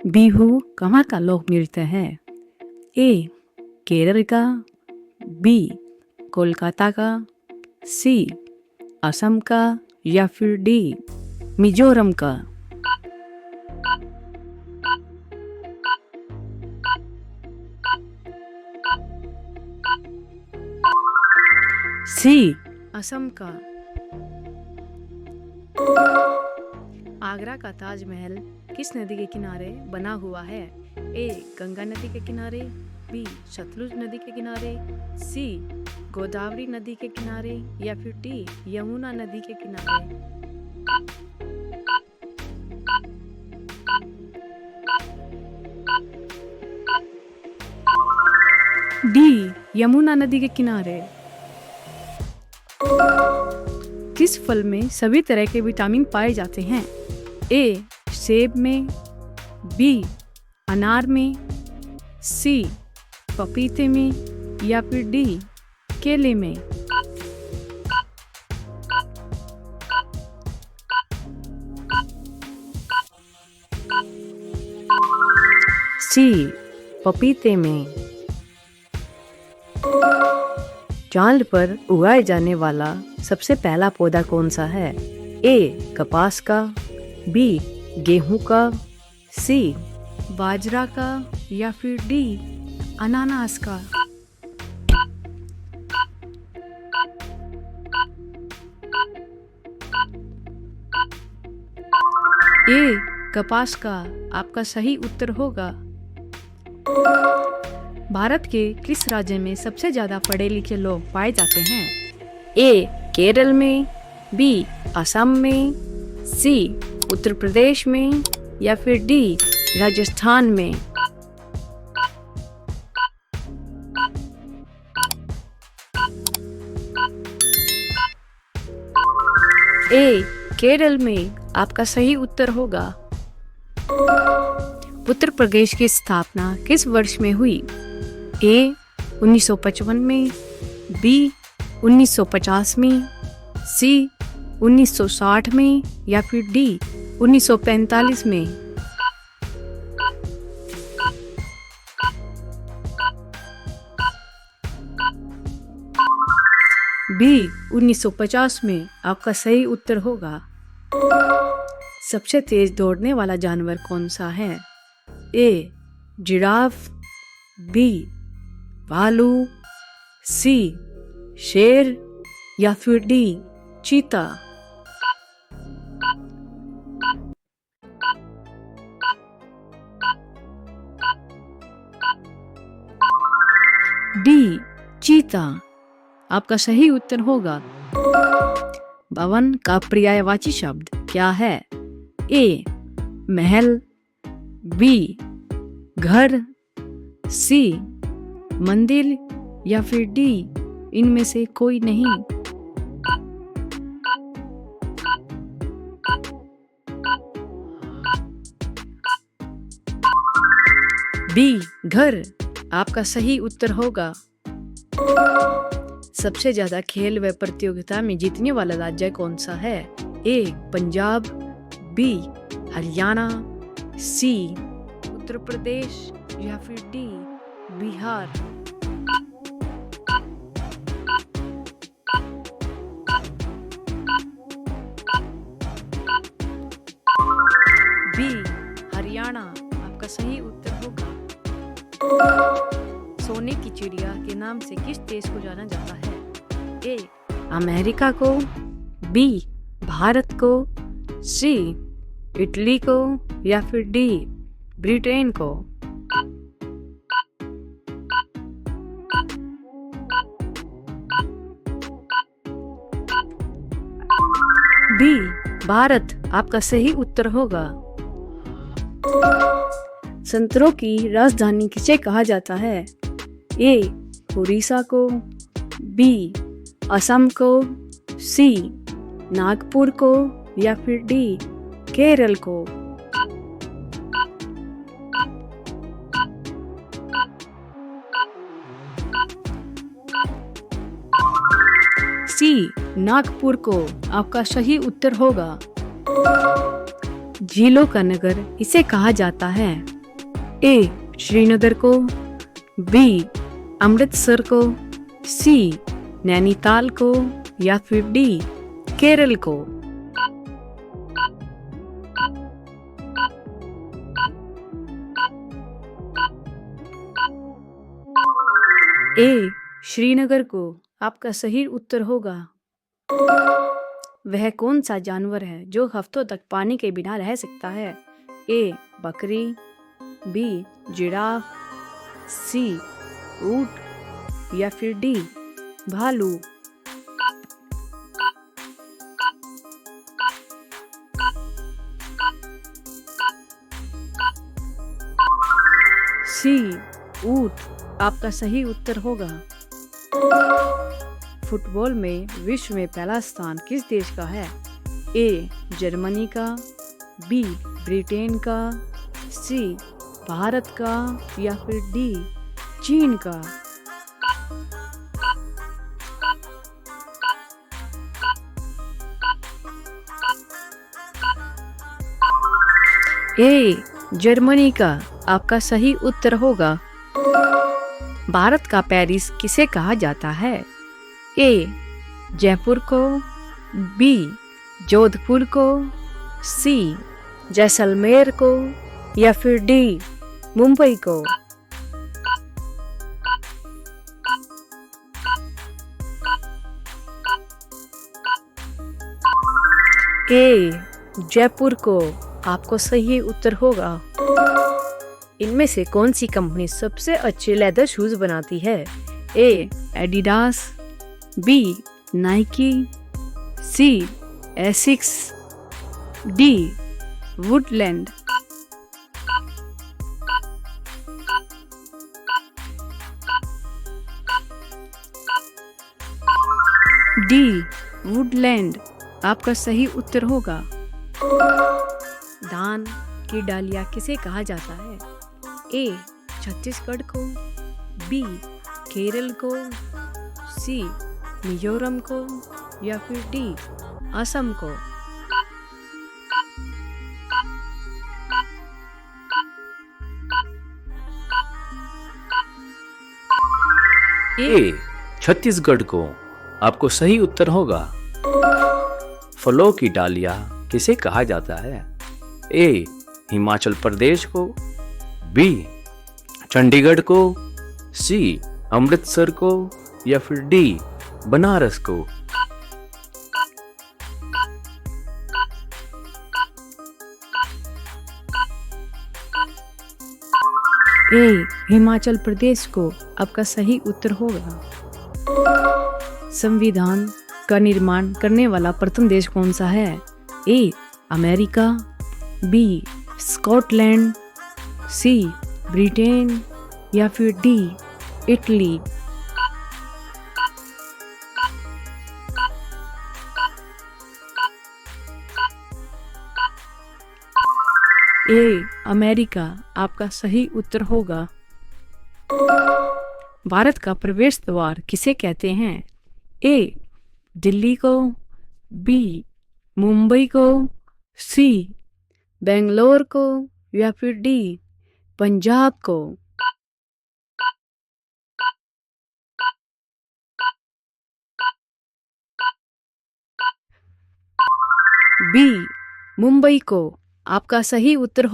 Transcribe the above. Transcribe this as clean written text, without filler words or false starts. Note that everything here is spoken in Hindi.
बिहू कहाँ का लोक नृत्य है? ए केरल का, बी कोलकाता का, सी असम का या फिर डी मिजोरम का। सी असम का। आगरा का ताजमहल किस नदी के किनारे बना हुआ है? ए गंगा नदी के किनारे, बी सतलुज नदी के किनारे, सी गोदावरी नदी के किनारे या फिर डी यमुना नदी के किनारे। डी यमुना नदी के किनारे। किस फल में सभी तरह के विटामिन पाए जाते हैं? ए सेब में, बी अनार में, सी पपीते में या फिर डी केले में। सी पपीते में। चांद पर उगाए जाने वाला सबसे पहला पौधा कौन सा है? ए कपास का, बी गेहूं का, सी बाजरा का या फिर डी अनानास का। ए कपास का आपका सही उत्तर होगा। भारत के किस राज्य में सबसे ज्यादा पढ़े लिखे लोग पाए जाते हैं? ए केरल में, बी असम में, सी उत्तर प्रदेश में या फिर डी राजस्थान में। ए केरल में आपका सही उत्तर होगा। उत्तर प्रदेश की स्थापना किस वर्ष में हुई? ए 1955 में, बी 1950 में, सी 1960 में या फिर डी 1945 में। बी 1950 में आपका सही उत्तर होगा। सबसे तेज दौड़ने वाला जानवर कौन सा है? ए जिराफ, बी भालू, सी शेर या फिर डी चीता। डी चीता आपका सही उत्तर होगा। भवन का पर्यायवाची शब्द क्या है? ए महल, बी घर, सी मंदिर या फिर डी इनमें से कोई नहीं। बी घर आपका सही उत्तर होगा। सबसे ज्यादा खेल व प्रतियोगिता में जीतने वाला राज्य कौन सा है? ए पंजाब, बी हरियाणा, सी उत्तर प्रदेश या फिर डी बिहार। बी हरियाणा आपका सही उत्तर होगा। सोने की चिड़िया के नाम से किस देश को जाना जाता है? ए अमेरिका को, बी भारत को, सी इटली को या फिर डी ब्रिटेन को। बी भारत आपका सही उत्तर होगा। संतरों की राजधानी किसे कहा जाता है? ए उड़ीसा को, बी असम को, सी नागपुर को या फिर डी केरल को। सी नागपुर को आपका सही उत्तर होगा। झीलों का नगर इसे कहा जाता है? ए श्रीनगर को, बी अमृतसर को, सी नैनीताल को या फिर डी केरल को। ए श्रीनगर को आपका सही उत्तर होगा। वह कौन सा जानवर है जो हफ्तों तक पानी के बिना रह सकता है? ए बकरी, बी जिराफ, सी ऊंट या फिर डी भालू। सी ऊंट आपका सही उत्तर होगा। फुटबॉल में विश्व में पहला स्थान किस देश का है? ए जर्मनी का, बी ब्रिटेन का, सी भारत का या फिर डी चीन का। ए जर्मनी का आपका सही उत्तर होगा। भारत का पेरिस किसे कहा जाता है? ए जयपुर को, बी जोधपुर को, सी जैसलमेर को या फिर डी मुंबई को। ए जयपुर को आपको सही उत्तर होगा। इनमें से कौन सी कंपनी सबसे अच्छे लेदर शूज बनाती है? ए एडिडास, बी नाइकी, सी Asics, D Woodland. D Woodland आपका सही उत्तर होगा। धान की डालियां किसे कहा जाता है? ए छत्तीसगढ़ को, बी केरल को, सी मिजोरम को या फिर डी असम को। ए छत्तीसगढ़ को आपको सही उत्तर होगा। फलों की डालियां किसे कहा जाता है? ए हिमाचल प्रदेश को, बी चंडीगढ़ को, सी अमृतसर को या फिर डी बनारस को। ए हिमाचल प्रदेश को आपका सही उत्तर होगा। संविधान का निर्माण करने वाला प्रथम देश कौन सा है? A America, B Scotland, C Britain या फिर डी इटली। ए अमेरिका आपका सही उत्तर होगा। भारत का प्रवेश द्वार किसे कहते हैं? ए दिल्ली को, बी मुंबई को, सी बेंगलोर को या फिर डी पंजाब को। बी मुंबई को आपका सही उत्तर हो